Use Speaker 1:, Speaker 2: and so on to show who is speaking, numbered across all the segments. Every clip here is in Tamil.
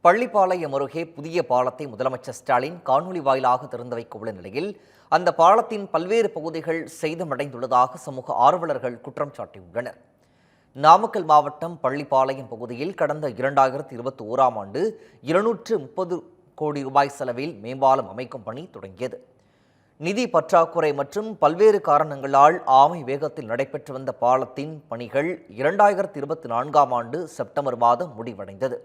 Speaker 1: பள்ளிப்பாளையம் அருகே புதிய பாலத்தை முதலமைச்சர் ஸ்டாலின் காணொலி வாயிலாக திறந்து வைக்க உள்ள நிலையில் அந்த பாலத்தின் பல்வேறு பகுதிகள் சேதமடைந்துள்ளதாக சமூக ஆர்வலர்கள் குற்றம் சாட்டியுள்ளனர். நாமக்கல் மாவட்டம் பள்ளிப்பாளையம் பகுதியில் கடந்த 2021ஆம் ஆண்டு 230 கோடி ரூபாய் செலவில் மேம்பாலம் அமைக்கும் பணி தொடங்கியது. நிதி பற்றாக்குறை மற்றும் பல்வேறு காரணங்களால் ஆமை வேகத்தில் நடைபெற்று வந்த பாலத்தின் பணிகள் 2024ஆம் ஆண்டு செப்டம்பர் மாதம் முடிவடைந்தது.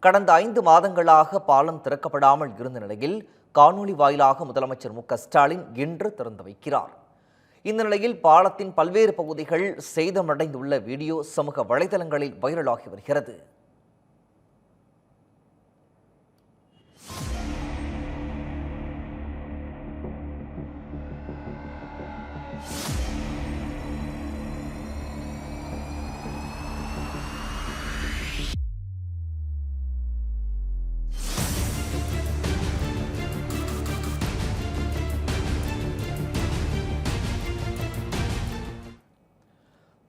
Speaker 1: கடந்த 5 மாதங்களாக பாலம் திறக்கப்படாமல் இருந்த நிலையில் காணொலி வாயிலாக முதலமைச்சர் மு.க.ஸ்டாலின் இன்று திறந்து வைக்கிறார். இந்த நிலையில் பாலத்தின் பல்வேறு பகுதிகள் சேதமடைந்துள்ள வீடியோ சமூக வலைதளங்களில் வைரலாகி வருகிறது.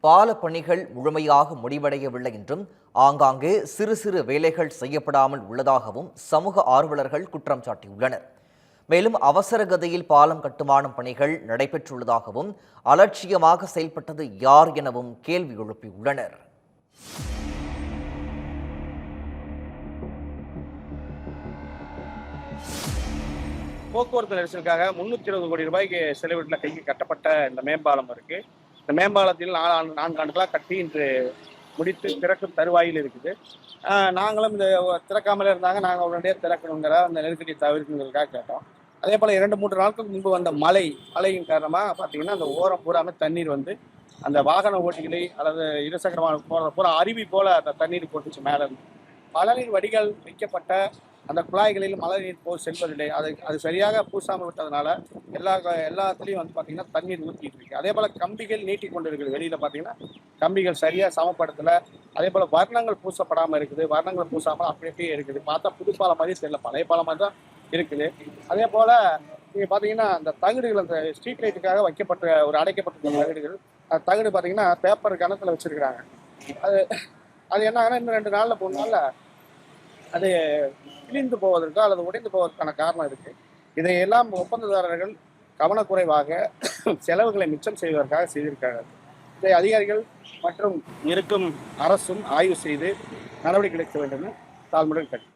Speaker 1: பால பணிகள் முழுமையாக முடிவடையவில்லை என்றும் ஆங்காங்கே சிறு சிறு வேலைகள் செய்யப்படாமல் உள்ளதாகவும் சமூக ஆர்வலர்கள் குற்றம் சாட்டியுள்ளனர். மேலும் அவசர கதியில் பாலம் கட்டுமானம் பணிகள் நடைபெற்றுள்ளதாகவும் அலட்சியமாக செயல்பட்டது யார் எனவும் கேள்வி எழுப்பியுள்ளனர்.
Speaker 2: போக்குவரத்து நெரிசலுக்காக 320 கோடி ரூபாய்க்கு செலவிட்டுள்ள கைக்கு கட்டப்பட்ட இந்த மேம்பாலம் இருக்கு. இந்த மேம்பாலத்தில் 4 ஆண்டுகளாக கட்டி இன்று முடித்து திறக்கும் தருவாயில் இருக்குது. நாங்களும் இந்த திறக்காமலே இருந்தாங்க, நாங்கள் உடனடியாக திறக்கணுங்கிற அந்த நெருக்கடியை தவிர்க்குங்கிறதுக்காக கேட்டோம். அதே போல் 2-3 நாட்களுக்கு முன்பு வந்த மழையின் காரணமாக பார்த்தீங்கன்னா அந்த ஓரம் பூராமே தண்ணீர் வந்து அந்த வாகன ஓட்டிகளை அல்லது இருசக்கர வாகனம் பூரா அருவி போல் அந்த தண்ணீர் போட்டுச்சு மேலே இருந்து. மழைநீர் வடிகால் வைக்கப்பட்ட அந்த குழாய்களில் மழை நீர் செல்வதில்லை. அது சரியாக பூசாமல் விட்டதுனால எல்லாத்துலேயும் வந்து பார்த்தீங்கன்னா தண்ணீர் ஊற்றிட்டு இருக்கு. அதே போல் கம்பிகள் நீட்டி கொண்டு இருக்குது. வெளியில் பார்த்தீங்கன்னா கம்பிகள் சரியாக சமப்படுத்தலை. அதே போல் வர்ணங்கள் பூசப்படாமல் இருக்குது. வர்ணங்கள் பூசாமல் அப்படியே இருக்குது. பார்த்தா புது பாலம் மாதிரி தெரியல, பழைய பாலம் மாதிரி தான் இருக்குது. அதே போல் நீங்கள் பார்த்தீங்கன்னா அந்த தகடுகள் அந்த ஸ்ட்ரீட் லைட்டுக்காக வைக்கப்பட்ட ஒரு அடைக்கப்பட்ட தகடுகள், அந்த தகடு பார்த்தீங்கன்னா பேப்பர் கணத்தில் வச்சுருக்கிறாங்க. அது என்ன ஆகுனா இன்னும் 2 நாளில் 3 நாளில் அது கிழிந்து போவதற்கோ அல்லது உடைந்து போவதற்கான காரணம் இருக்கு. இதையெல்லாம் ஒப்பந்ததாரர்கள் கவனக்குறைவாக செலவுகளை மிச்சம் செய்வதற்காக செய்திருக்காங்க. இதை அதிகாரிகள் மற்றும் இருக்கும் அரசும் ஆய்வு செய்து நடவடிக்கை எடுக்க வேண்டும் தாழ்மையுடன் கேட்டு